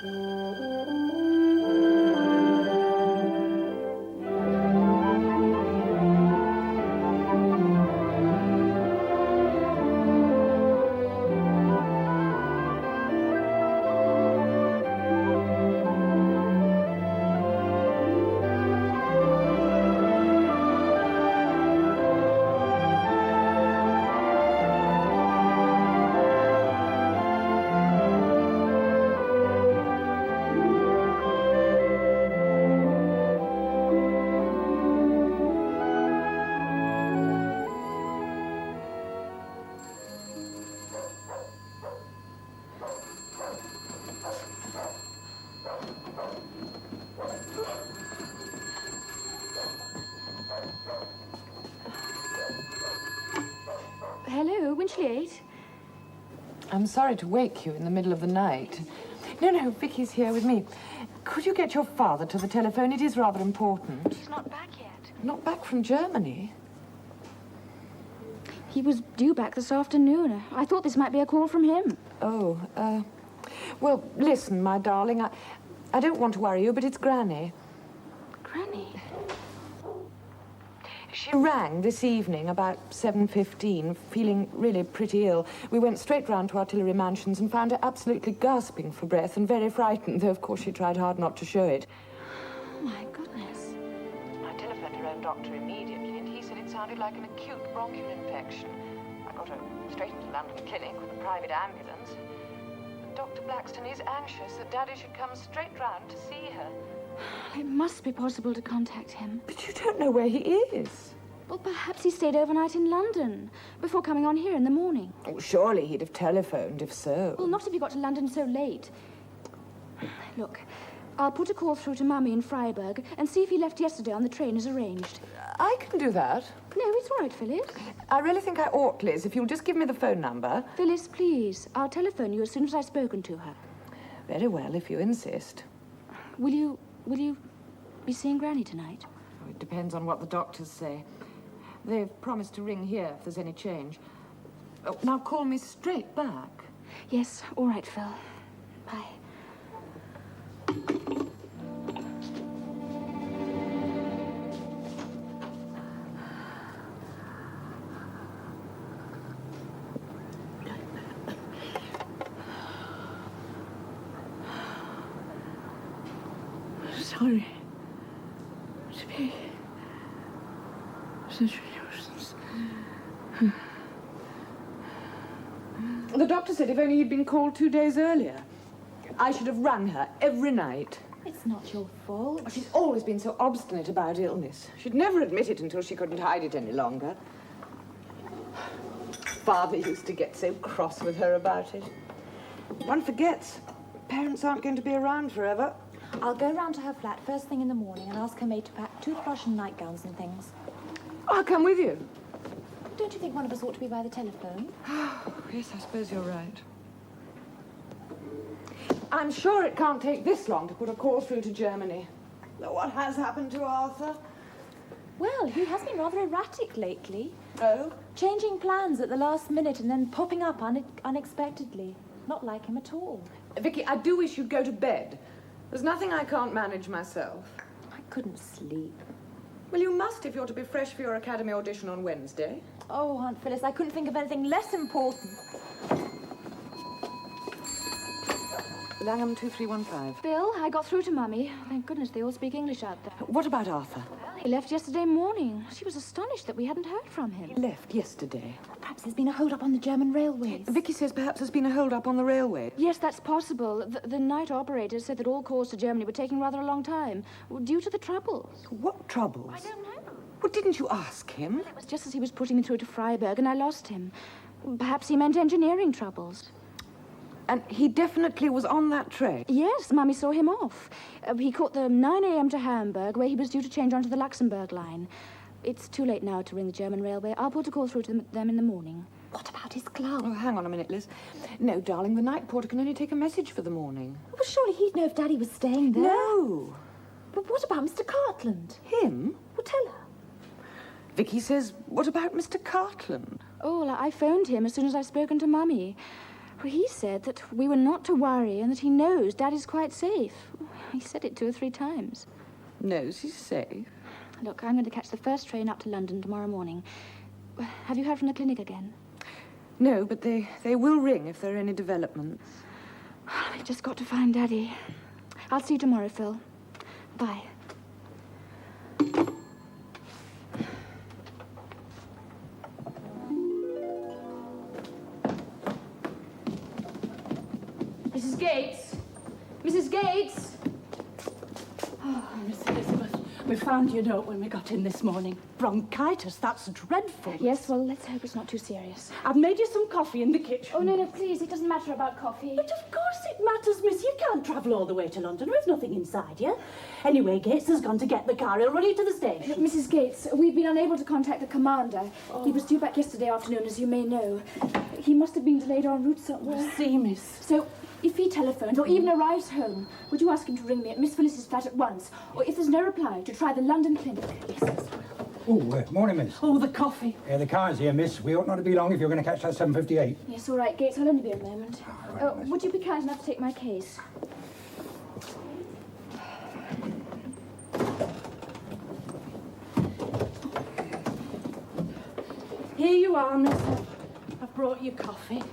Hello, Winchley 8. I'm sorry to wake you in the middle of the night. No, Vicky's here with me. Could you get your father to the telephone? It is rather important. He's not back yet. Not back from Germany? He was due back this afternoon. I thought this might be a call from him. Oh, well, listen, my darling, I don't want to worry you, but it's Granny. Granny? She rang this evening about 7:15, feeling really pretty ill. We went straight round to Artillery Mansions and found her absolutely gasping for breath and very frightened, though, of course, she tried hard not to show it. Oh, my goodness. I telephoned her own doctor immediately, and he said it sounded like an acute bronchial infection. I got her straight into London Clinic with a private ambulance. And Dr. Blackstone is anxious that Daddy should come straight round to see her. It must be possible to contact him. But you don't know where he is. Well, perhaps he stayed overnight in London before coming on here in the morning. Oh, surely he'd have telephoned if so. Well, not if he got to London so late. Look, I'll put a call through to Mummy in Freiburg and see if he left yesterday on the train as arranged. I can do that. No, it's all right, Phyllis. I really think I ought, Liz, if you'll just give me the phone number. Phyllis, please. I'll telephone you as soon as I've spoken to her. Very well, if you insist. Will you be seeing Granny tonight? Oh, it depends on what the doctors say. They've promised to ring here if there's any change. Oh, now call me straight back. Yes, all right, Phil. Bye. Sorry to be such a nuisance. The doctor said if only he'd been called 2 days earlier. I should have rung her every night. It's not your fault. She's always been so obstinate about illness. She'd never admit it until she couldn't hide it any longer. Father used to get so cross with her about it. One forgets, parents aren't going to be around forever. I'll go round to her flat first thing in the morning and ask her maid to pack toothbrush and nightgowns and things. I'll come with you. Don't you think one of us ought to be by the telephone? Yes, I suppose you're right. I'm sure it can't take this long to put a call through to Germany. What has happened to Arthur? Well, he has been rather erratic lately. Oh? Changing plans at the last minute and then popping up unexpectedly. Not like him at all. Vicki, I do wish you'd go to bed. There's nothing I can't manage myself. I couldn't sleep. Well, you must if you're to be fresh for your academy audition on Wednesday. Oh, Aunt Phyllis, I couldn't think of anything less important. Langham 2315. Bill, I got through to Mummy. Thank goodness they all speak English out there. What about Arthur? He left yesterday morning. She was astonished that we hadn't heard from him. He left yesterday. Perhaps there's been a hold-up on the German railways. Vicky says perhaps there's been a hold-up on the railway. Yes, that's possible. The night operator said that all calls to Germany were taking rather a long time, due to the troubles. What troubles? I don't know. Well, didn't you ask him? It was just as he was putting me through to Freiburg, and I lost him. Perhaps he meant engineering troubles. And he definitely was on that train? Yes, Mummy saw him off. He caught the 9 a.m. to Hamburg, where he was due to change onto the Luxembourg line. It's too late now to ring the German railway. I'll put a call through to them in the morning. What about his glove? Oh, hang on a minute, Liz. No, darling, the night porter can only take a message for the morning. Well, surely he'd know if Daddy was staying there. No. But what about Mr. Cartland? Him? Well, tell her. Vicky says, what about Mr. Cartland? Oh, well, I phoned him as soon as I've spoken to Mummy. Well, he said that we were not to worry and that he knows Daddy's quite safe. He said it 2 or 3 times. Knows he's safe? Look, I'm going to catch the first train up to London tomorrow morning. Have you heard from the clinic again? No, but they will ring if there are any developments. I've just got to find Daddy. I'll see you tomorrow, Phil. Bye. Mrs. Gates? Mrs. Gates? Oh, Miss Elizabeth, we found your note when we got in this morning. Bronchitis, that's dreadful. Yes, well, let's hope it's not too serious. I've made you some coffee in the kitchen. Oh, no, please, it doesn't matter about coffee. But of course it matters, miss. You can't travel all the way to London with nothing inside you. Anyway, Gates has gone to get the car. He'll run you to the station. Mrs. Gates, we've been unable to contact the commander. Oh. He was due back yesterday afternoon, as you may know. He must have been delayed en route somewhere. I see, miss. So, if he telephones or even arrives home, would you ask him to ring me at Miss Phyllis's flat at once? Or if there's no reply, to try the London clinic? Yes. Oh, morning, miss. Oh, the coffee. The car's here, miss. We ought not to be long if you're going to catch that 7:58. Yes, all right, Gates. I'll only be a moment. Right, miss. Would you be kind enough to take my case? Here you are, miss. I've brought you coffee.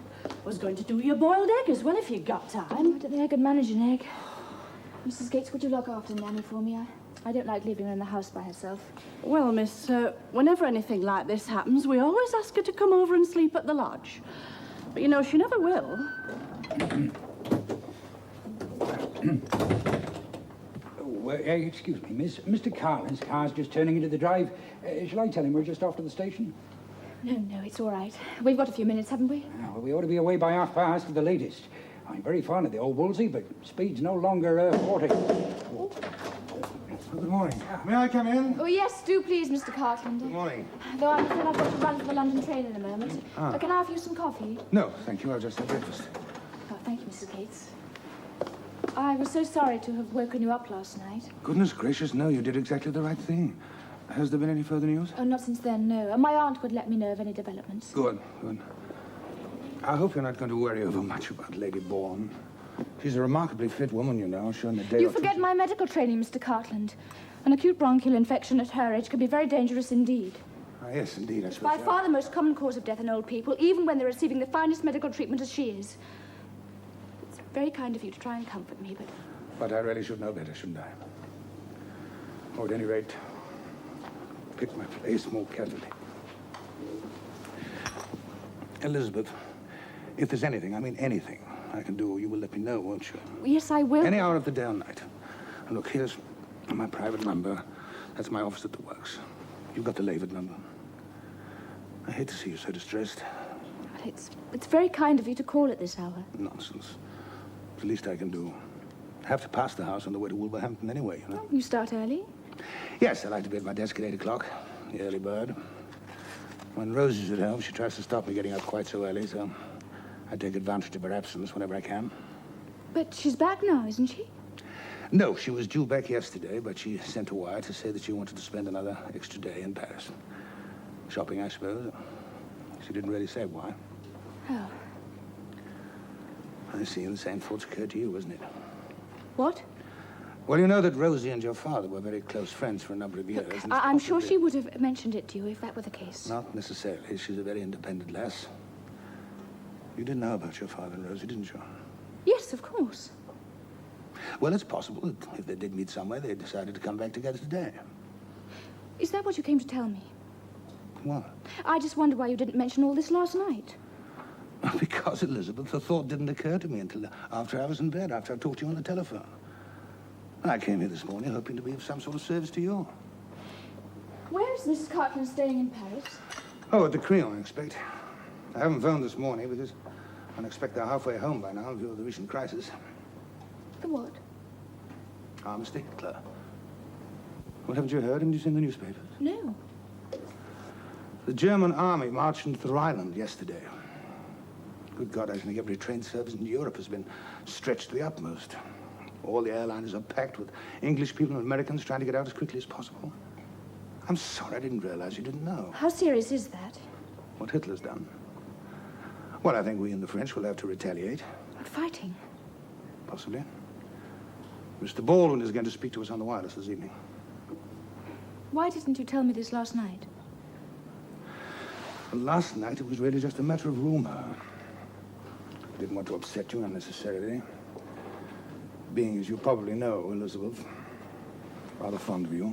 Was going to do your boiled egg as well if you got time. I don't think I could manage an egg. Mrs. Gates, would you look after Nanny for me? I don't like leaving her in the house by herself. Well, miss, whenever anything like this happens, we always ask her to come over and sleep at the lodge. But, you know, she never will. Excuse me, miss. Mr. Carlin's car's just turning into the drive. Shall I tell him we're just off to the station? No, it's all right. We've got a few minutes, haven't we? Well, we ought to be away by p:30 at the latest. I'm very fond of the old Wolsey, but speed's no longer 40. Oh. Good morning. May I come in? Oh, yes, do please, Mr. Cartland. Good morning. Though I'm afraid I've got to run for the London train in a moment. Can I have you some coffee? No, thank you. I'll just have breakfast. Oh, thank you, Mrs. Gates. I was so sorry to have woken you up last night. Goodness gracious, no, you did exactly the right thing. Has there been any further news? Oh, not since then, no. And my aunt would let me know of any developments. Good. I hope you're not going to worry over much about Lady Bourne. She's a remarkably fit woman, you know, sure in a day You or forget two. my medical training, Mr. Cartland. An acute bronchial infection at her age can be very dangerous indeed. Ah, yes, indeed, I suppose. By far the most common cause of death in old people, even when they're receiving the finest medical treatment as she is. It's very kind of you to try and comfort me, but... But I really should know better, shouldn't I? Or at any rate, pick my place more carefully. Elizabeth, if there's anything, I mean anything, I can do, you will let me know, won't you? Yes, I will. Any hour of the day or night. And look, here's my private number. That's my office at the works. You've got the Lavard number. I hate to see you so distressed. Well, it's very kind of you to call at this hour. Nonsense. It's the least I can do. I have to pass the house on the way to Wolverhampton anyway, you know. Oh, you start early? Yes, I like to be at my desk at 8 o'clock. The early bird. When Rose is at home, she tries to stop me getting up quite so early, so I take advantage of her absence whenever I can. But she's back now, isn't she? No, she was due back yesterday, but she sent a wire to say that she wanted to spend another extra day in Paris. Shopping, I suppose. She didn't really say why. Oh. I see, the same thoughts occurred to you, wasn't it? What? Well, you know that Rosie and your father were very close friends for a number of years. Look, and I'm sure possibly- she would have mentioned it to you if that were the case. Not necessarily. She's a very independent lass. You didn't know about your father and Rosie, didn't you? Yes, of course. Well, it's possible that if they did meet somewhere, they decided to come back together today. Is that what you came to tell me? What? I just wondered why you didn't mention all this last night. Because, Elizabeth, the thought didn't occur to me until after I was in bed, after I talked to you on the telephone. I came here this morning hoping to be of some sort of service to you. Where is Mrs. Cartland staying in Paris? Oh, at the Creole, I expect. I haven't phoned this morning because I expect they're halfway home by now in view of the recent crisis. The what? Our mistake, Claire. Well, haven't you heard? Haven't you seen the newspapers? No. The German army marched into the island yesterday. Good God, I think every train service in Europe has been stretched to the utmost. All the airliners are packed with English people and Americans trying to get out as quickly as possible. I'm sorry, I didn't realize you didn't know. How serious is that? What Hitler's done. Well, I think we and the French will have to retaliate. What, fighting? Possibly. Mr. Baldwin is going to speak to us on the wireless this evening. Why didn't you tell me this last night? Well, last night it was really just a matter of rumor. I didn't want to upset you unnecessarily. Being, as you probably know, Elizabeth, rather fond of you.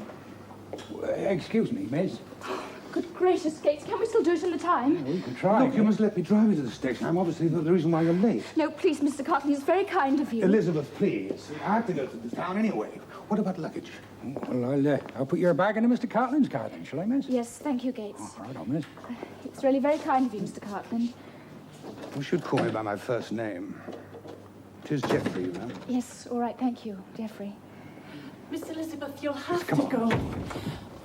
Excuse me, miss. Good gracious, Gates, can we still do it in the time? We can try. Look, you must let me drive you to the station. I'm obviously the reason why you're late. No, please, Mr. Cartland, it's very kind of you. Elizabeth, please. I have to go to the town anyway. What about luggage? Well, I'll put your bag into Mr. Cartland's car then, shall I, miss? Yes, thank you, Gates. Oh, right on, miss. It's really very kind of you, Mr. Cartland. You should call me by my first name. 'Tis Geoffrey, you know. Yes, all right, thank you, Geoffrey. Miss Elizabeth, you'll have to go.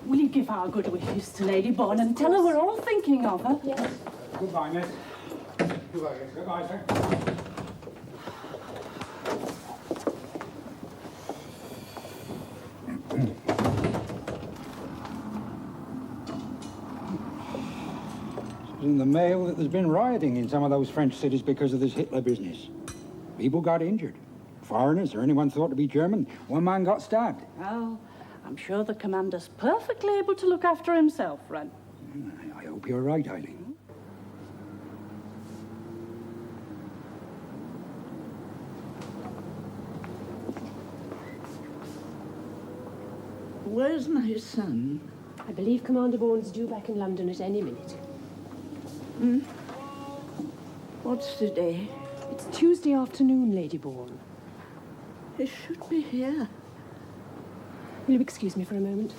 Will you give our good wishes to Lady Bourne and tell her we're all thinking of her? Yes. Goodbye, miss. Goodbye, miss. Goodbye, sir. It's in the mail that there's been rioting in some of those French cities because of this Hitler business. People got injured. Foreigners or anyone thought to be German. One man got stabbed. Oh, I'm sure the commander's perfectly able to look after himself, Ren. I hope you're right, Eileen. Where's my son? I believe Commander Bourne's due back in London at any minute. What's the day? It's Tuesday afternoon, Lady Bourne. He should be here. Will you excuse me for a moment?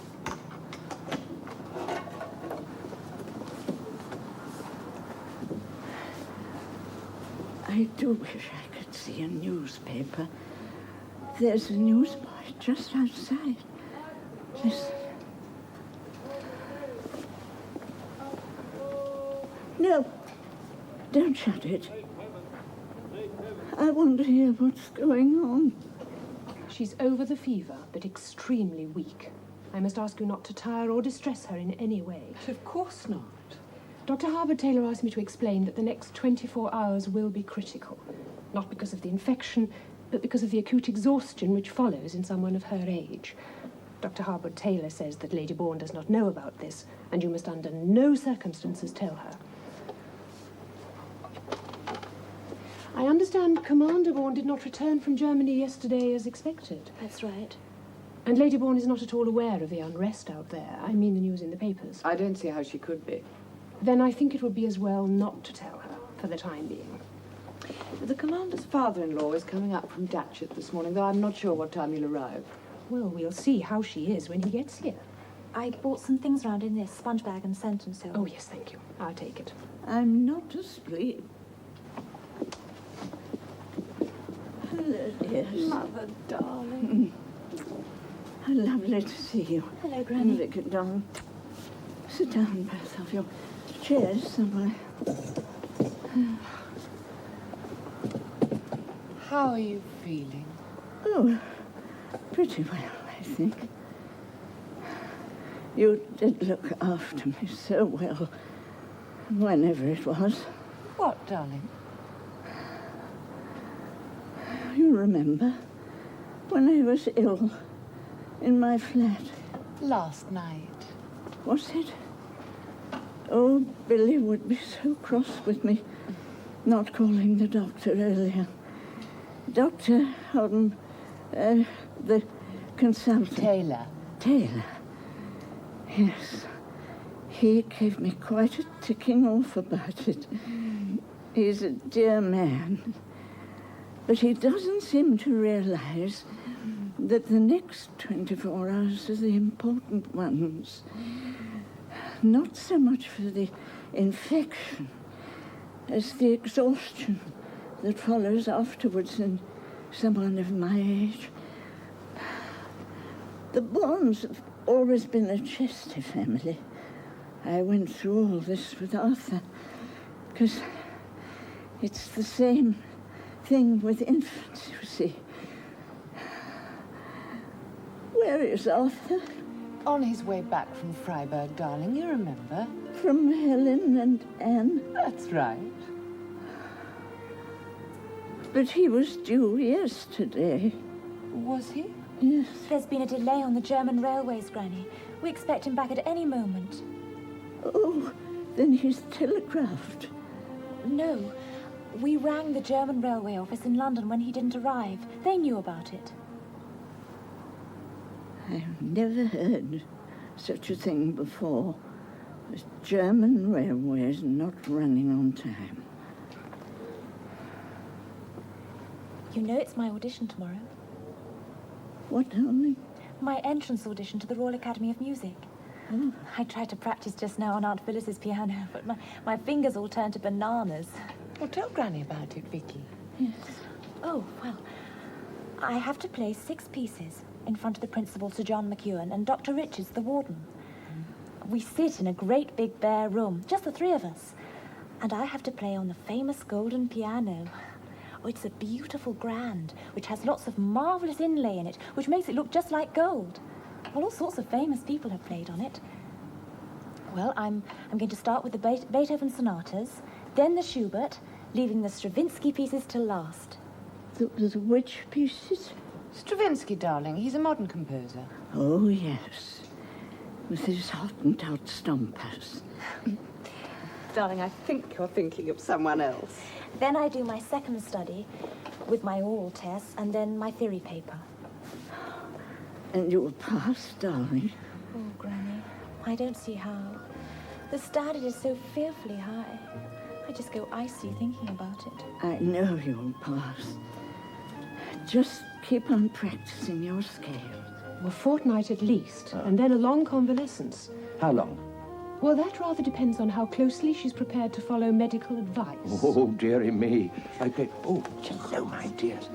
I do wish I could see a newspaper. There's a newsboy just outside. Listen. No, don't shut it. I want to hear what's going on. She's over the fever, but extremely weak. I must ask you not to tire or distress her in any way. Of course not. Dr. Harbour-Taylor asked me to explain that the next 24 hours will be critical. Not because of the infection, but because of the acute exhaustion which follows in someone of her age. Dr. Harbour-Taylor says that Lady Bourne does not know about this, and you must under no circumstances tell her. I understand Commander Bourne did not return from Germany yesterday as expected. That's right. And Lady Bourne is not at all aware of the unrest out there. I mean the news in the papers. I don't see how she could be. Then I think it would be as well not to tell her, for the time being. The commander's father-in-law is coming up from Datchet this morning, though I'm not sure what time he'll arrive. Well, we'll see how she is when he gets here. I bought some things round in this sponge bag and scent and so on. Oh, yes, thank you. I'll take it. I'm not asleep. Hello, dears. Mother, darling. Lovely to see you. Hello, Granny. Vicki, darling. Sit down, both of you. Chairs somewhere. How are you feeling? Oh, pretty well, I think. You did look after me so well, whenever it was. What, darling? You remember when I was ill in my flat? Last night. Was it? Oh, Billy would be so cross with me not calling the doctor earlier. Dr. Holden, the consultant. Taylor. Yes. He gave me quite a ticking off about it. He's a dear man. But he doesn't seem to realize that the next 24 hours are the important ones. Not so much for the infection as the exhaustion that follows afterwards in someone of my age. The Bournes have always been a chesty family. I went through all this with Arthur because it's the same thing with infants, you see. Where is Arthur? On his way back from Freiburg, darling, you remember? From Helen and Anne? That's right. But he was due yesterday. Was he? Yes. There's been a delay on the German railways, Granny. We expect him back at any moment. Oh, then he's telegraphed. No. We rang the German railway office in London when he didn't arrive. They knew about it. I've never heard such a thing before. The German railways not running on time. You know it's my audition tomorrow. What, darling? My entrance audition to the Royal Academy of Music. Oh. I tried to practice just now on Aunt Phyllis's piano, but my fingers all turned to bananas. Well, tell Granny about it, Vicki. Yes. Oh, well, I have to play 6 pieces in front of the principal, Sir John McEwen, and Dr. Richards, the warden. We sit in a great big bare room, just the 3 of us. And I have to play on the famous golden piano. Oh, it's a beautiful grand, which has lots of marvellous inlay in it, which makes it look just like gold. Well, all sorts of famous people have played on it. Well, I'm going to start with the Beethoven sonatas, then the Schubert, leaving the Stravinsky pieces till last. The which pieces? Stravinsky, darling. He's a modern composer. Oh, yes. With his Hottentot stompers. Darling, I think you're thinking of someone else. Then I do my second study with my oral tests and then my theory paper. And you'll pass, darling. Oh, Granny, I don't see how. The standard is so fearfully high. I just go icy thinking about it. I know you'll pass. Just keep on practicing your scales. A fortnight at least, and then a long convalescence. How long? Well, that rather depends on how closely she's prepared to follow medical advice. Oh, dearie me. Okay. Oh, hello, my dears.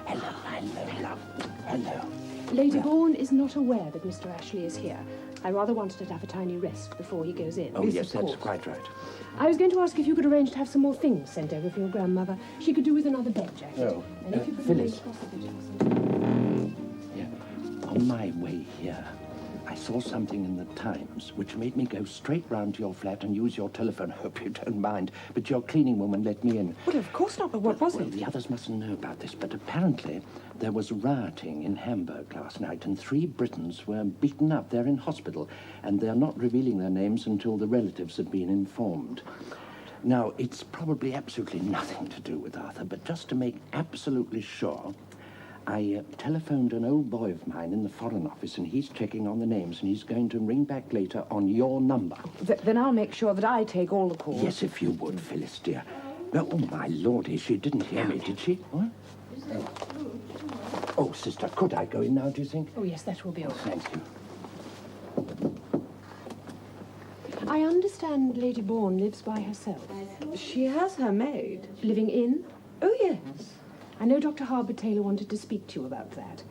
Hello, love. Hello. Lady Bourne is not aware that Mr. Ashley is here. I rather wanted her to have a tiny rest before he goes in. Oh, yes, that's quite right. I was going to ask if you could arrange to have some more things sent over for your grandmother. She could do with another bed jacket. Oh, And if you could Phyllis. arrange possibly to have some... Yeah. On my way here, I saw something in the Times which made me go straight round to your flat and use your telephone. Hope you don't mind. But your cleaning woman let me in. Well, of course not, but what was Well, it? the others mustn't know about this, but apparently there was rioting in Hamburg last night and 3 Britons were beaten up. They're in hospital, and they're not revealing their names until the relatives have been informed. Now, it's probably absolutely nothing to do with Arthur, but just to make absolutely sure, I telephoned an old boy of mine in the Foreign Office, and he's checking on the names, and he's going to ring back later on your number. Then I'll make sure that I take all the calls. Yes, if you would, Phyllis, dear. No, oh, my lordy, she didn't hear me, did she? What? Oh, sister, could I go in now, do you think? Oh, yes, that will be all right. Thank you. I understand Lady Bourne lives by herself. She has her maid. Living in? Oh, yes. I know Dr. Harbour Taylor wanted to speak to you about that.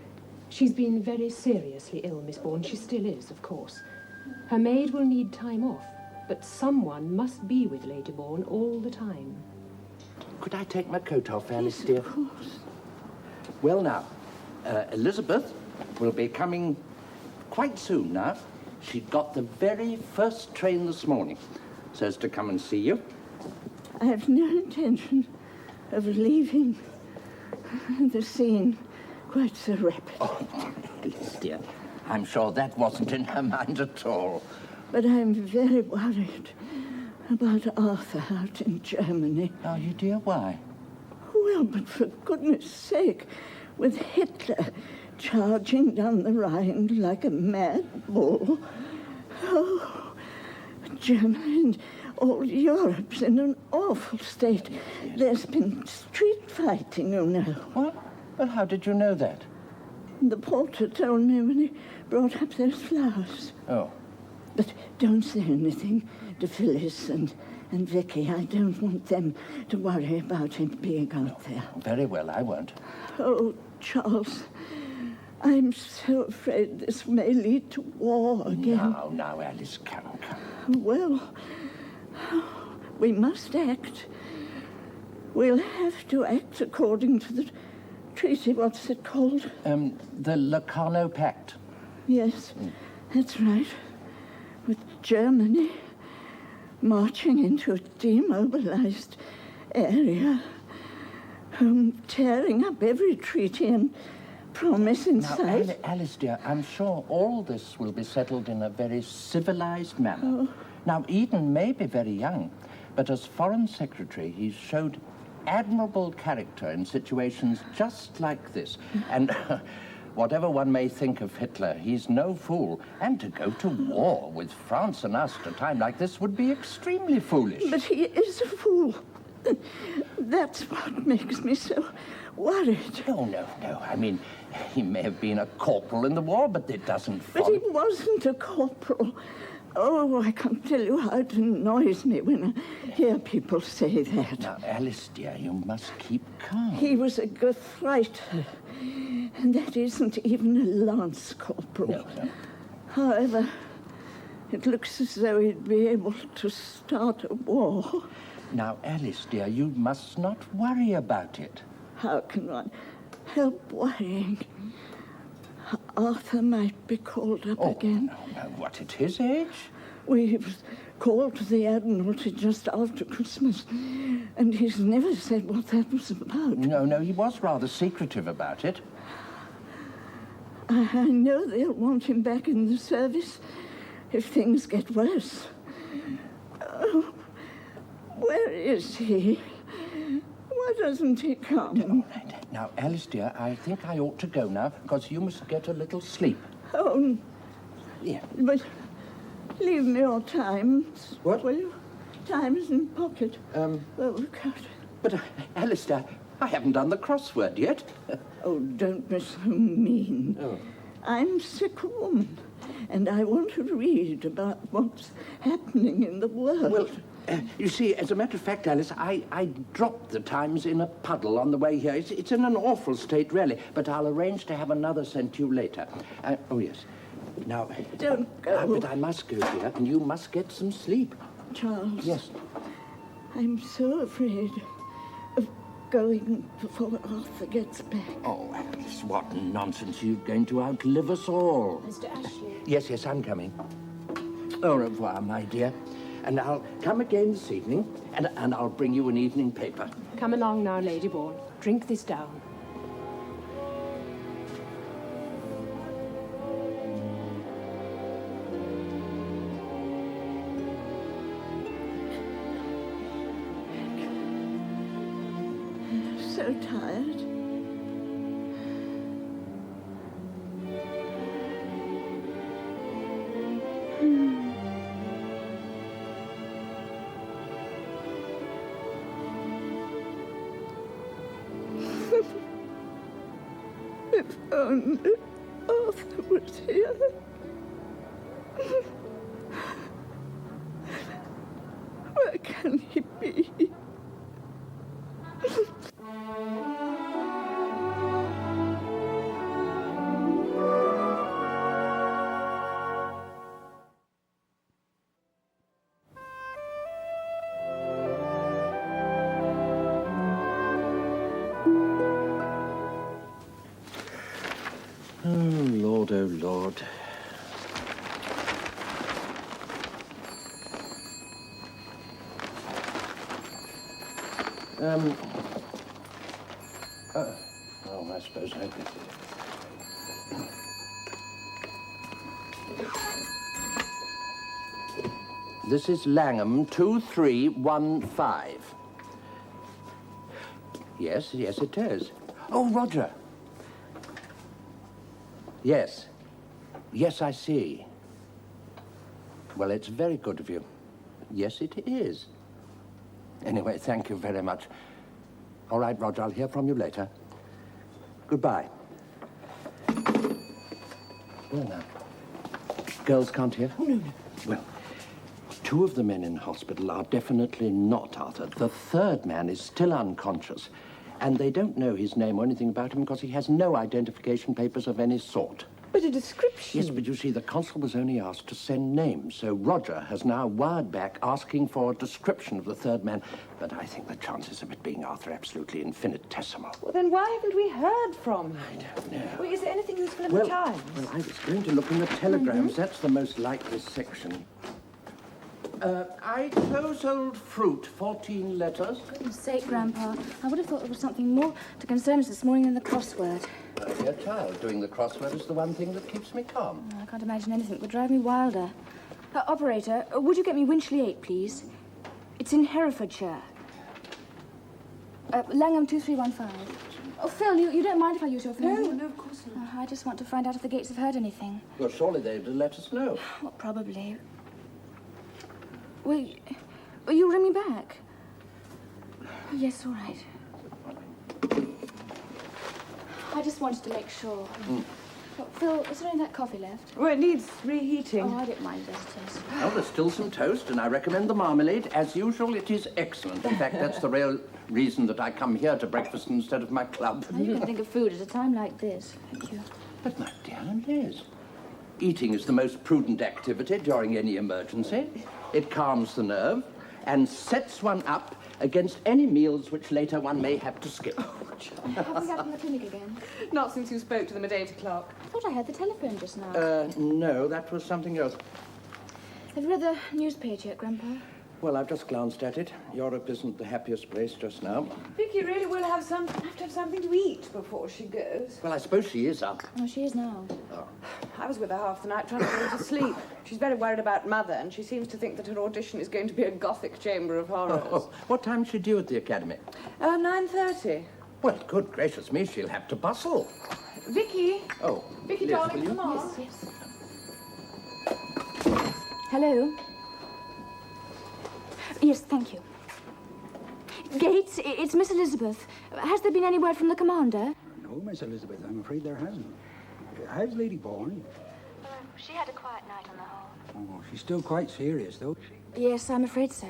She's been very seriously ill, Miss Bourne. She still is, of course. Her maid will need time off, but someone must be with Lady Bourne all the time. Could I take my coat off, Alice, dear? Of course. Well, now, Elizabeth will be coming quite soon now. She got the very first train this morning, so as to come and see you. I have no intention of leaving the scene quite so rapidly. Oh, Alice, dear, I'm sure that wasn't in her mind at all. But I'm very worried about Arthur out in Germany. Are you, dear? Why? Well, but for goodness sake, with Hitler charging down the Rhine like a mad bull. Oh, Germany and all Europe's in an awful state. There's been street fighting, you know. What? Well, how did you know that? The porter told me when he brought up those flowers. Oh. But don't say anything to Phyllis and Vicki. I don't want them to worry about him being out there. Very well, I won't. Oh, Charles, I'm so afraid this may lead to war again. Now, Alice, come. Well, we must act. We'll have to act according to the treaty. What's it called? The Locarno Pact. Yes, that's right. With Germany marching into a demobilized area. tearing up every treaty and promise in Now, sight. Alice, dear, I'm sure all this will be settled in a very civilized manner. Now, Eden may be very young, but as Foreign Secretary, he's showed admirable character in situations just like this. And whatever one may think of Hitler, he's no fool. And to go to war with France and us at a time like this would be extremely foolish. But he is a fool. That's what makes me so worried. No. I mean, he may have been a corporal in the war, but it doesn't follow. But he wasn't a corporal. Oh, I can't tell you how it annoys me when I hear people say that. Now, Alice, dear, you must keep calm. He was a Gefreiter, and that isn't even a lance corporal. No. However, it looks as though he'd be able to start a war. Now, Alice, dear, you must not worry about it. How can one help worrying? Arthur might be called up again. No. What, at his age? We was called to the Admiralty just after Christmas, and he's never said what that was about. No, he was rather secretive about it. I know they'll want him back in the service if things get worse. Oh, where is he? Why doesn't he come? Now, Alice, dear, I think I ought to go now, because you must get a little sleep. Oh, yeah. But leave me your Times. What? Will you? Times in pocket. Oh, look out. But, Alice, dear, I haven't done the crossword yet. Oh, don't be so mean. Oh. I'm a sick woman, and I want to read about what's happening in the world. Well, you see, as a matter of fact, Alice, I dropped the Times in a puddle on the way here. It's in an awful state, really, but I'll arrange to have another sent to you later. Oh, yes. Now... Don't go. But I must go, dear, and you must get some sleep. Charles. Yes. I'm so afraid of going before Arthur gets back. Oh, Alice, what nonsense. You're going to outlive us all. Mr. Ashley. Yes, I'm coming. Au revoir, my dear. And I'll come again this evening, and I'll bring you an evening paper. Come along now, Lady Bourne. Drink this down. So tired. If only Arthur was here. Where can he be? Oh, Lord. I suppose I could. This is Langham 2315. Yes, it is. Oh, Roger. Yes, I see. Well, it's very good of you. Yes, it is. Anyway, thank you very much. All right, Roger, I'll hear from you later. Goodbye. Well, now, girls can't hear? Oh, no. Well, 2 of the men in hospital are definitely not Arthur. The 3rd man is still unconscious, and they don't know his name or anything about him because he has no identification papers of any sort. But a description. Yes, but you see, the constable was only asked to send names, so Roger has now wired back asking for a description of the 3rd man. But I think the chances of it being Arthur are absolutely infinitesimal. Well, then why haven't we heard from him? I don't know. Well, is there anything useful in the Times? Well, I was going to look in the telegrams. That's the most likely section. I sold fruit, 14 letters. For goodness sake, Grandpa. I would have thought there was something more to concern us this morning than the crossword. My dear child, doing the crossword is the one thing that keeps me calm. I can't imagine anything that would drive me wilder. Operator, would you get me Winchley 8, please? It's in Herefordshire. Langham 2315. Oh, Phil, you don't mind if I use your phone? No, of course not. I just want to find out if the Gates have heard anything. Well, surely they'd let us know. Well, probably. Will you ring me back? Yes, all right. I just wanted to make sure. Oh, Phil, is there any of that coffee left? Well, it needs reheating. Oh, I don't mind as it is. Well, there's still some toast, and I recommend the marmalade. As usual, it is excellent. In fact, that's the real reason that I come here to breakfast instead of my club. Now, you can think of food at a time like this. Thank you. But, my dear Liz, eating is the most prudent activity during any emergency. It calms the nerve and sets one up against any meals which later one may have to skip. Have we got from the clinic again? Not since you spoke to them at 8 o'clock. I thought I heard the telephone just now. No, that was something else. Have you read the news page yet, Grandpa? Well, I've just glanced at it. Europe isn't the happiest place just now. Vicki really will have to have something to eat before she goes. Well, I suppose she is up. Oh, she is now. I was with her half the night trying to get her to sleep. She's very worried about Mother, and she seems to think that her audition is going to be a gothic chamber of horrors. Oh, what time is she due at the academy? 9:30. Well, good gracious me, she'll have to bustle. Vicki! Oh, Vicki, Liz, darling, will you? come on. Yes. Hello? Yes, thank you. Gates, it's Miss Elizabeth. Has there been any word from the commander? No, Miss Elizabeth, I'm afraid there hasn't. How's Lady Bourne? She had a quiet night on the whole. Oh, she's still quite serious, though. Yes, I'm afraid so.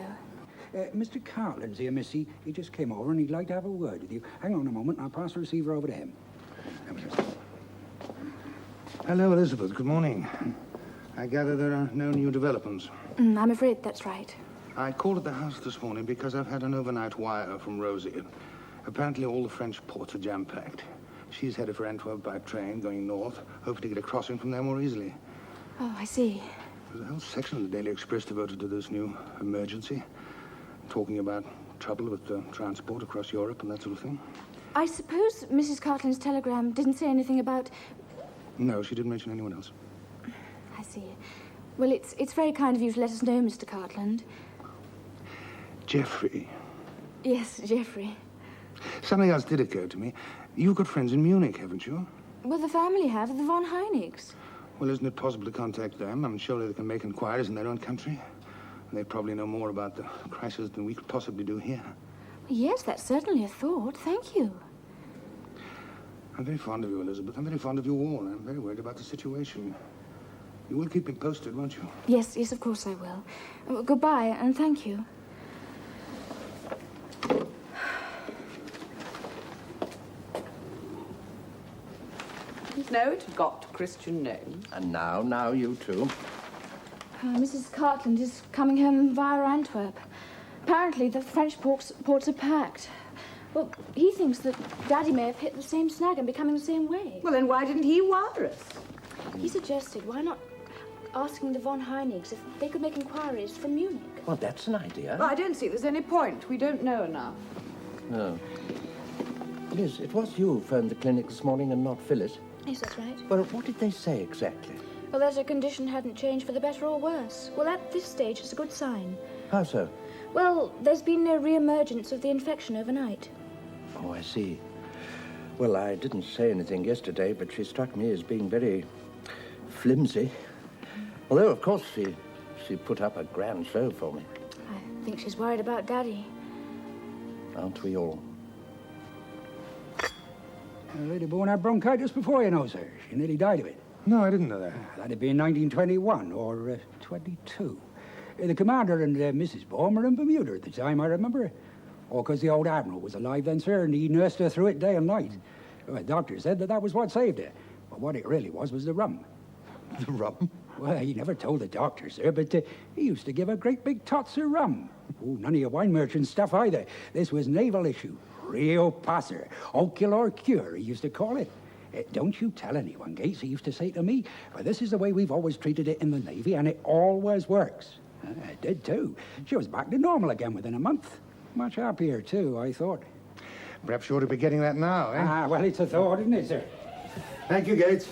Mr. Cartland's here, Missy. He just came over and he'd like to have a word with you. Hang on a moment, I'll pass the receiver over to him. Hello, Elizabeth. Good morning. I gather there are no new developments. I'm afraid that's right. I called at the house this morning because I've had an overnight wire from Rosie. Apparently all the French ports are jam-packed. She's headed for Antwerp by train, going north, hoping to get a crossing from there more easily. Oh, I see. There's a whole section of the Daily Express devoted to this new emergency, talking about trouble with transport across Europe and that sort of thing. I suppose Mrs. Cartland's telegram didn't say anything about... No, she didn't mention anyone else. I see. Well, it's very kind of you to let us know, Mr. Cartland. Geoffrey. Yes, Geoffrey. Something else did occur to me. You've got friends in Munich, haven't you? Well, the family have, the von Heinigs. Well, isn't it possible to contact them? I'm sure they can make inquiries in their own country. They probably know more about the crisis than we could possibly do here. Yes, that's certainly a thought. Thank you. I'm very fond of you, Elizabeth. I'm very fond of you all. I'm very worried about the situation. You will keep me posted, won't you? Yes, of course I will. Goodbye, and thank you. No, it got Christian names. And now you two. Mrs. Cartland is coming home via Antwerp. Apparently, the French ports are packed. Well, he thinks that Daddy may have hit the same snag and be coming the same way. Well, then why didn't he wire us? He suggested, why not asking the von Heinigs if they could make inquiries from Munich? Well, that's an idea. Well, I don't see there's any point. We don't know enough. No. Liz, it was you who phoned the clinic this morning and not Phyllis. Yes, that's right. Well, what did they say exactly? Well, that her condition hadn't changed for the better or worse. Well, at this stage, it's a good sign. How so? Well, there's been no re-emergence of the infection overnight. Oh, I see. Well, I didn't say anything yesterday, but she struck me as being very flimsy. Although, of course, she put up a grand show for me. I think she's worried about Daddy. Aren't we all? Lady Bourne had bronchitis before, you know, sir. She nearly died of it. No, I didn't know that. That'd be in 1921 or 22. The commander and Mrs. Bourne were in Bermuda at the time, I remember. Oh, because the old admiral was alive then, sir, and he nursed her through it day and night. Well, the doctor said that was what saved her. But what it really was the rum. The rum? Well, he never told the doctor, sir, but he used to give her great big tots of rum. Oh, none of your wine merchant stuff either. This was naval issue. Rio Passer. Ocular cure, he used to call it. Don't you tell anyone, Gates, he used to say to me, well, this is the way we've always treated it in the Navy, and it always works. I did too. She was back to normal again within a month. Much happier too, I thought. Perhaps you ought to be getting that now, eh? Ah, well, it's a thought, isn't it, sir? Thank you, Gates.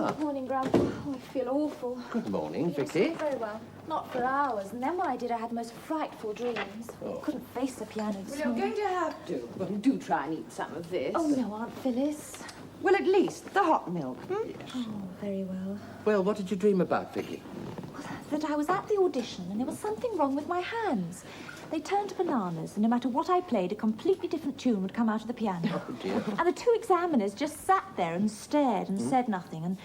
Good morning, Grandpa. Oh, I feel awful. Good morning, Yes, Vicki. not very well. Not for hours. And then when I did, I had the most frightful dreams. Oh. Couldn't face the piano this Well, you're morning. going to have to. Well, do try and eat some of this. Oh, no, Aunt Phyllis. Well, at least the hot milk. Yes. Oh, very well. Well, what did you dream about, Vicki? That I was at the audition and there was something wrong with my hands. They turned to bananas, and no matter what I played, a completely different tune would come out of the piano. Oh, dear. And the two examiners just sat there and stared and said nothing. And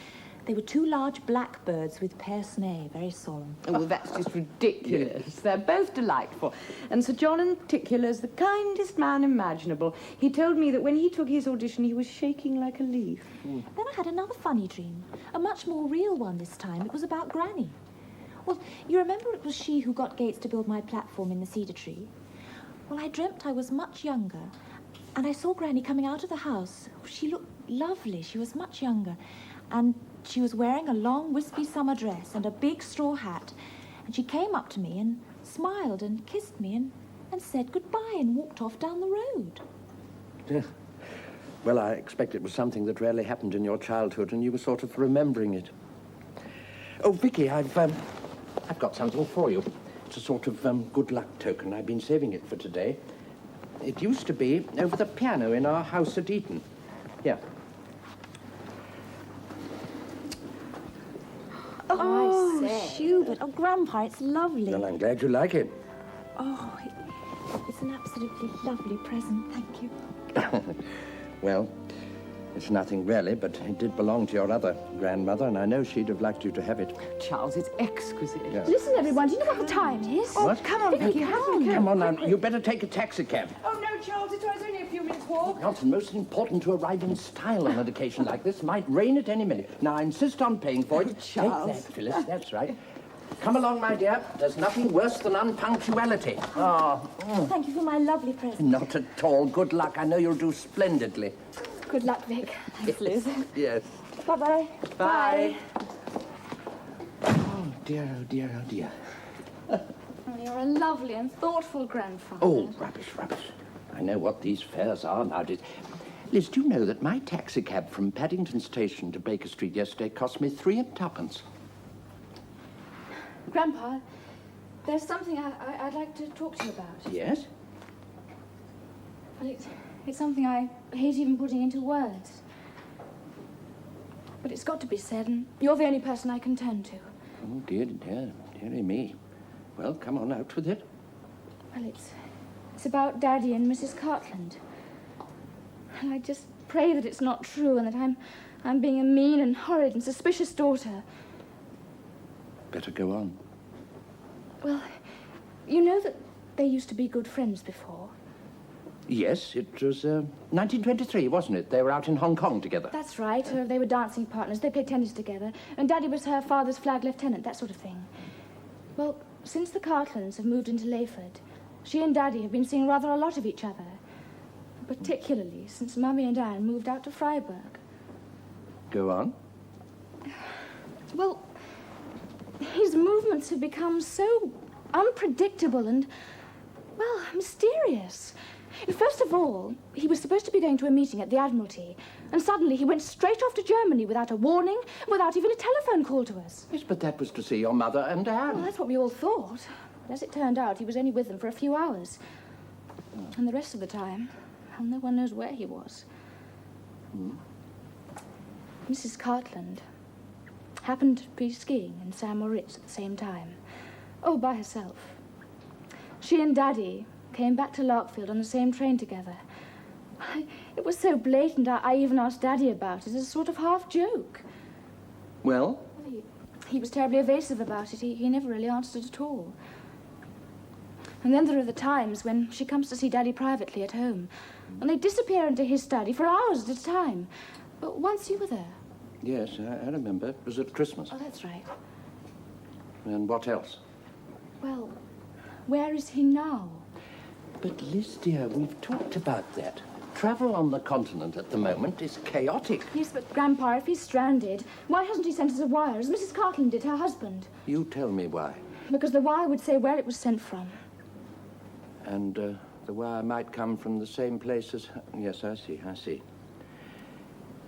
they were two large blackbirds with pince nez, very solemn. Oh, well, that's just ridiculous. They're both delightful. And Sir John in particular is the kindest man imaginable. He told me that when he took his audition, he was shaking like a leaf. Then I had another funny dream, a much more real one this time. It was about Granny. Well, you remember it was she who got Gates to build my platform in the cedar tree? Well, I dreamt I was much younger, and I saw Granny coming out of the house. She looked lovely. She was much younger, and she was wearing a long, wispy summer dress and a big straw hat. And she came up to me and smiled and kissed me and said goodbye and walked off down the road. Well, I expect it was something that rarely happened in your childhood, and you were sort of remembering it. Oh, Vicki, I've got something for you. It's a sort of good luck token. I've been saving it for today. It used to be over the piano in our house at Eton. Here. Oh, Schubert. Oh, Grandpa, it's lovely. Well, I'm glad you like it. Oh, it's an absolutely lovely present. Thank you. Well, it's nothing really, but it did belong to your other grandmother, and I know she'd have liked you to have it. Charles, it's exquisite. Yeah. Listen, everyone, do you know what the time is? Oh, What? come on, Vicki, Come on now, you better take a taxi cab. Oh, no, Charles, it's only a few minutes walk. Not most important to arrive in style on an occasion like this. Might rain at any minute. Now, I insist on paying for it. Charles. Take that, Phyllis, that's right. Come along, my dear. There's nothing worse than unpunctuality. Oh, Thank you for my lovely present. not at all. Good luck. I know you'll do splendidly. Good luck, Vic. Thanks, Liz. Yes. Bye-bye. Bye. Oh, dear, oh, dear, oh, dear. Oh, you're a lovely and thoughtful grandfather. Oh, rubbish, rubbish. I know what these fares are nowadays. Liz, do you know that my taxi cab from Paddington Station to Baker Street yesterday cost me 3 and 2pence? Grandpa, there's something I'd like to talk to you about. Yes? Well, it's something I hate even putting into words. But it's got to be said, and you're the only person I can turn to. Oh, dearie me. Well, come on, out with it. Well, it's about Daddy and Mrs. Cartland. And I just pray that it's not true and that I'm being a mean and horrid and suspicious daughter. Better go on. Well, you know that they used to be good friends before. Yes, it was 1923, wasn't it? They were out in Hong Kong together. That's right. They were dancing partners. They played tennis together. And Daddy was her father's flag lieutenant, that sort of thing. Well, since the Cartlands have moved into Layford, she and Daddy have been seeing rather a lot of each other. Particularly since Mummy and Anne moved out to Freiburg. Go on. Well, his movements have become so unpredictable and, well, mysterious. First of all, he was supposed to be going to a meeting at the Admiralty, and suddenly he went straight off to Germany without a warning, without even a telephone call to us. Yes, but that was to see your mother and Anne. Well, that's what we all thought. But as it turned out, he was only with them for a few hours. And the rest of the time, well, no one knows where he was. Mrs. Cartland happened to be skiing in St. Moritz at the same time. Oh, by herself. She and Daddy came back to Larkfield on the same train together. It was so blatant, I even asked Daddy about it as a sort of half-joke. Well? He was terribly evasive about it. He never really answered at all. And then there are the times when she comes to see Daddy privately at home, and they disappear into his study for hours at a time. But once you were there. Yes, I remember. It was at Christmas. Oh, that's right. And what else? Well, where is he now? But, Liz, dear, we've talked about that. travel on the continent at the moment is chaotic. Yes, but Grandpa, if he's stranded, why hasn't he sent us a wire, as Mrs. Cartland did, her husband? You tell me why. Because the wire would say where it was sent from. And the wire might come from the same place as... Yes, I see.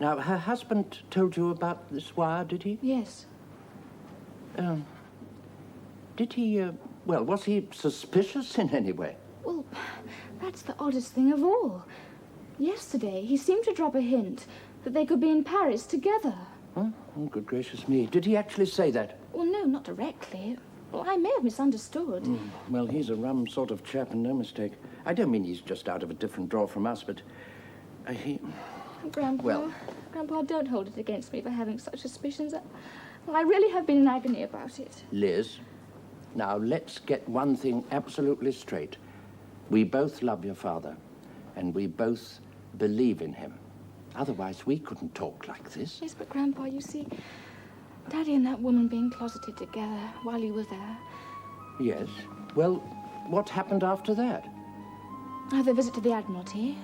Now, her husband told you about this wire, did he? Yes. Did he, well, was he suspicious in any way? Well, that's the oddest thing of all. Yesterday, he seemed to drop a hint that they could be in Paris together. Huh? Oh, good gracious me. Did he actually say that? Well, no, not directly. Well, I may have misunderstood. Well, he's a rum sort of chap and no mistake. I don't mean he's just out of a different drawer from us, but Grandpa, well... Grandpa, don't hold it against me for having such suspicions. Well, I really have been in agony about it. Liz, now let's get one thing absolutely straight. We both love your father, and we both believe in him. Otherwise, we couldn't talk like this. Yes, but Grandpa, you see, Daddy and that woman being closeted together while you were there. Yes. Well, what happened after that? I had a visit to the Admiralty.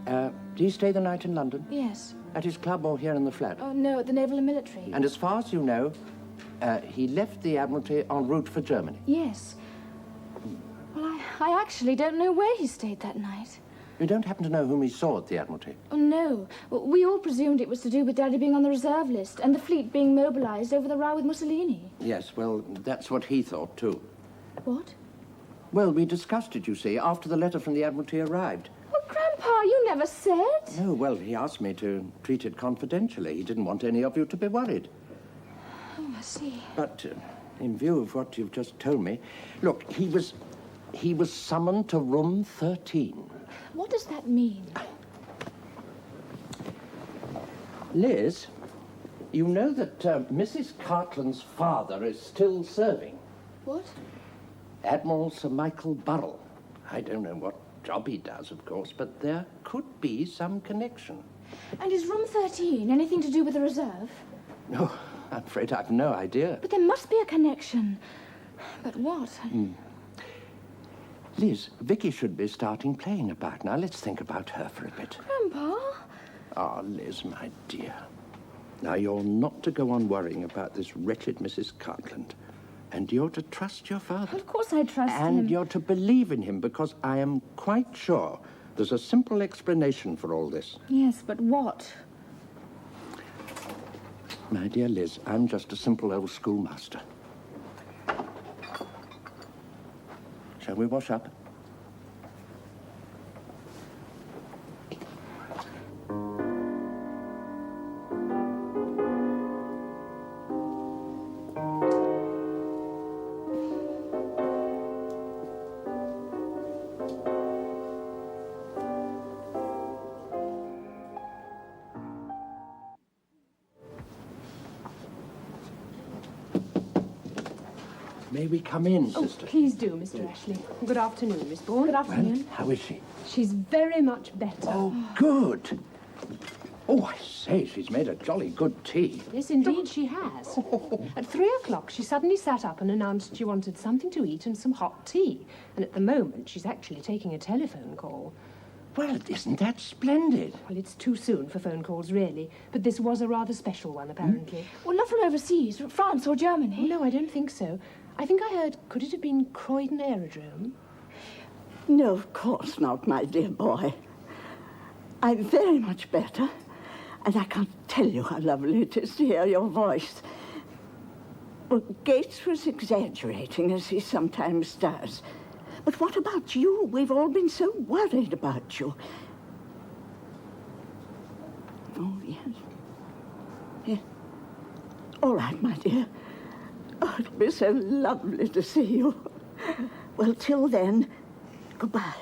Did he stay the night in London? Yes. At his club or here in the flat? Oh, no, at the Naval and Military. And as far as you know, he left the Admiralty en route for Germany? Yes. Well, I actually don't know where he stayed that night. You don't happen to know whom he saw at the Admiralty? Oh, no. Well, we all presumed it was to do with Daddy being on the reserve list and the fleet being mobilized over the row with Mussolini. Yes, well, that's what he thought, too. What? Well, we discussed it, you see, after the letter from the Admiralty arrived. Well, Grandpa, you never said. No, well, he asked me to treat it confidentially. He didn't want any of you to be worried. Oh, I see. But in view of what you've just told me, look, he was summoned to room 13. What does that mean? Liz, you know that Mrs. Cartland's father is still serving. What? Admiral Sir Michael Burrell. I don't know what job he does, of course, but there could be some connection. And is room 13 anything to do with the reserve? No, I'm afraid I've no idea. But there must be a connection. But what? Liz, Vicki should be starting playing about now. Let's think about her for a bit. Grandpa? Ah, Liz, my dear. Now, you're not to go on worrying about this wretched Mrs. Cartland. And you're to trust your father. Of course I trust him. And you're to believe in him, because I am quite sure there's a simple explanation for all this. Yes, but what? My dear Liz, I'm just a simple old schoolmaster. Shall we wash up? May we come in, sister? Please do, Mr. Ashley. Good afternoon, Miss Bourne. Good afternoon. How is she? She's very much better. Oh, good. Oh, I say, she's made a jolly good tea. Yes, indeed she has. At 3 o'clock, she suddenly sat up and announced she wanted something to eat and some hot tea. And at the moment, she's actually taking a telephone call. Well, isn't that splendid? Well, it's too soon for phone calls, really. But this was a rather special one, apparently. Well, not from overseas, from France or Germany. No, I don't think so. I think I heard, could it have been Croydon Aerodrome? No, of course not, my dear boy. I'm very much better, and I can't tell you how lovely it is to hear your voice. Well, Gates was exaggerating, as he sometimes does. But what about you? We've all been so worried about you. Oh, yes. Yes. All right, my dear. Oh, it'll be so lovely to see you. Well, till then, goodbye.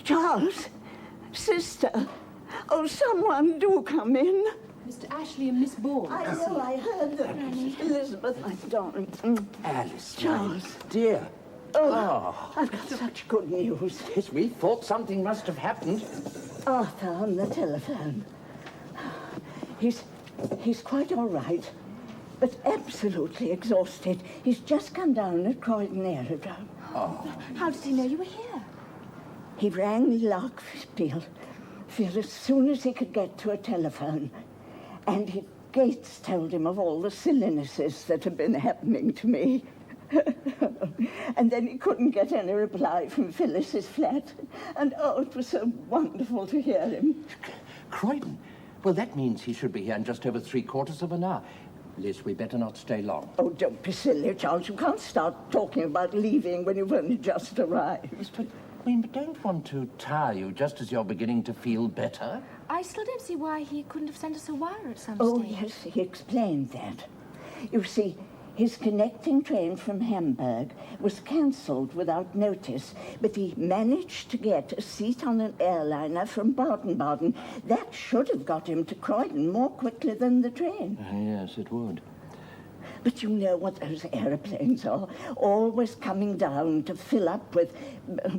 Charles, sister, oh, someone do come in. Mr. Ashley and Miss Bourne. I know, I heard them. Elizabeth, my darling. Alice, Charles. my dear. Oh, I've got such good news. Yes, we thought something must have happened. Arthur on the telephone. He's quite all right, but absolutely exhausted. He's just come down at Croydon Aerodrome. Oh. How did he know you were here? He rang Lockfield as soon as he could get to a telephone. And Gates told him of all the sillinesses that had been happening to me. And then he couldn't get any reply from Phyllis's flat. And oh, it was so wonderful to hear him. Croydon? Well, that means he should be here in just over 3/4 of an hour. Liz, we better not stay long. Oh, don't be silly, Charles. You can't start talking about leaving when you've only just arrived. Yes, but we don't want to tire you just as you're beginning to feel better. I still don't see why he couldn't have sent us a wire at some Oh, stage. yes, he explained that. You see, his connecting train from Hamburg was cancelled without notice, but he managed to get a seat on an airliner from Baden-Baden. That should have got him to Croydon more quickly than the train. Yes, it would. But you know what those aeroplanes are, always coming down to fill up with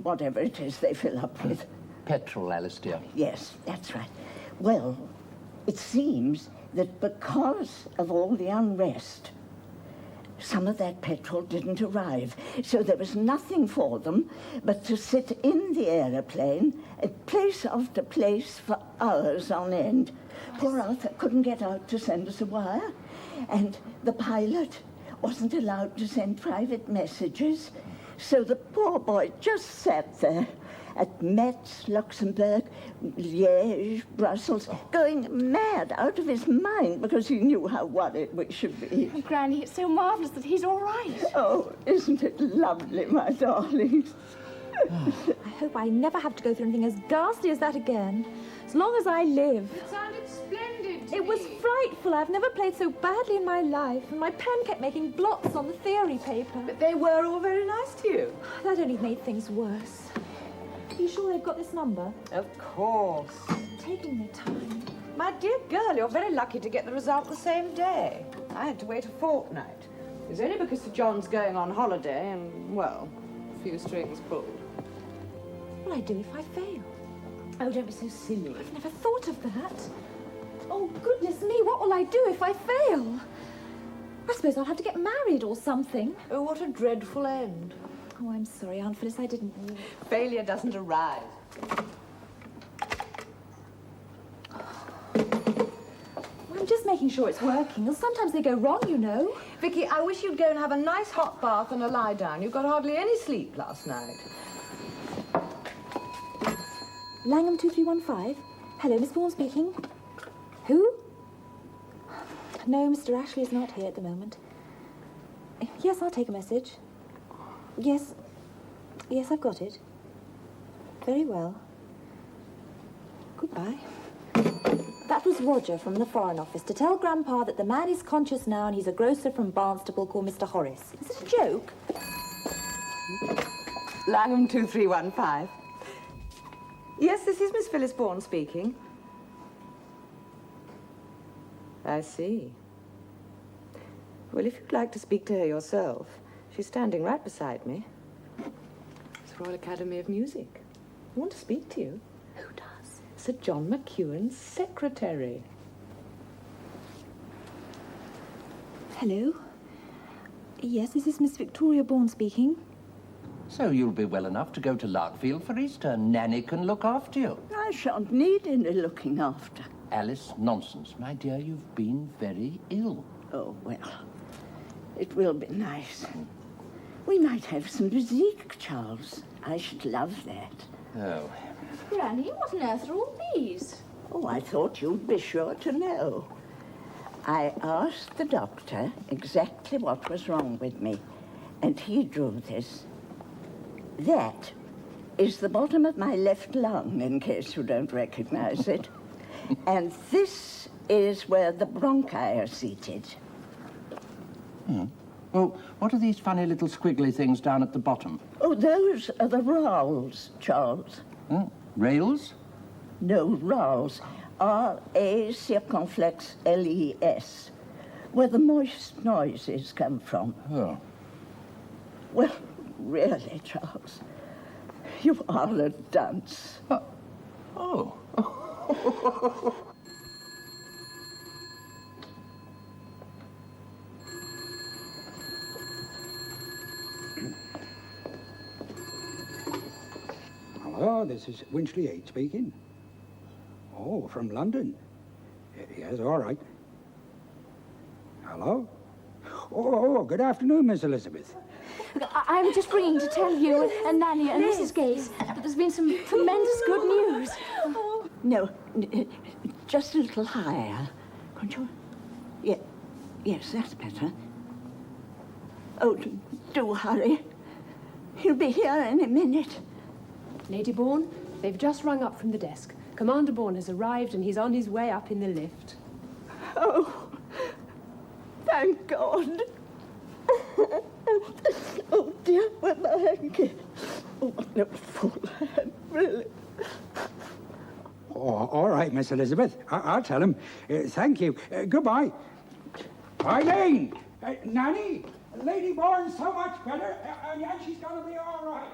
whatever it is they fill up with. Petrol, Alice, dear. Yes, that's right. Well, it seems that because of all the unrest, some of that petrol didn't arrive, so there was nothing for them but to sit in the aeroplane at place after place for hours on end. Poor Arthur couldn't get out to send us a wire, and the pilot wasn't allowed to send private messages, so the poor boy just sat there at Metz, Luxembourg, Liège, Brussels, going mad out of his mind because he knew how worried we should be. Oh, Granny, it's so marvellous that he's all right. Oh, isn't it lovely, my darlings? I hope I never have to go through anything as ghastly as that again, as long as I live. It sounded splendid to It was me. frightful. I've never played so badly in my life, and my pen kept making blots on the theory paper. But they were all very nice to you. That only made things worse. Are you sure they've got this number? Of course. Taking their time. My dear girl, you're very lucky to get the result the same day. I had to wait a fortnight. It was only because Sir John's going on holiday and, well, a few strings pulled. What will I do if I fail? Oh, don't be so silly. I've never thought of that. Oh, goodness me, what will I do if I fail? I suppose I'll have to get married or something. Oh, what a dreadful end. Oh, I'm sorry, Aunt Phyllis, I didn't mean... Failure doesn't arrive. I'm just making sure it's working. Sometimes they go wrong, you know. Vicki, I wish you'd go and have a nice hot bath and a lie down. You got hardly any sleep last night. Langham 2315. Hello, Miss Bourne speaking. Who? No, Mr. Ashley is not here at the moment. Yes, I'll take a message. Yes. Yes, I've got it. Very well. Goodbye. That was Roger from the Foreign Office to tell Grandpa that the man is conscious now and he's a grocer from Barnstaple called Mr. Horace. Is it a joke? Langham 2315. Yes, this is Miss Phyllis Bourne speaking. I see. Well, if you'd like to speak to her yourself, she's standing right beside me. It's Royal Academy of Music. I want to speak to you. Who does? Sir John McEwen's secretary. Hello. Yes, this is Miss Victoria Bourne speaking. So you'll be well enough to go to Larkfield for Easter. Nanny can look after you. I shan't need any looking after. Alice, nonsense. My dear, you've been very ill. Oh, well, it will be nice. We might have some music, Charles. I should love that. Oh. Granny, what on earth are all these? Oh, I thought you'd be sure to know. I asked the doctor exactly what was wrong with me, and he drew this. That is the bottom of my left lung, in case you don't recognize it. And this is where the bronchi are seated. Hmm. Well, what are these funny little squiggly things down at the bottom? Oh, those are the rales, Charles. Hmm? Rails? No, rales. R-A circumflex L-E-S, where the moist noises come from. Oh. Well, really, Charles, you are a dunce. Oh. Hello, Hello, this is Winchley 8 speaking. Oh, from London. Yes, all right. Hello? Oh, good afternoon, Miss Elizabeth. I'm just ringing to tell you and Nanny and Mrs. Gates that there's been some tremendous good news. No, just a little higher. Can't you? Yeah, yes, that's better. Oh, do hurry. He'll be here any minute. Lady Bourne, they've just rung up from the desk. Commander Bourne has arrived and he's on his way up in the lift. Oh, thank God. Oh, dear, where my hanky? Oh, what a fool I am, really. Oh, all right, Miss Elizabeth. I'll tell him. Thank you. Goodbye. Eileen! Nanny! Lady Bourne's so much better, and she's going to be all right.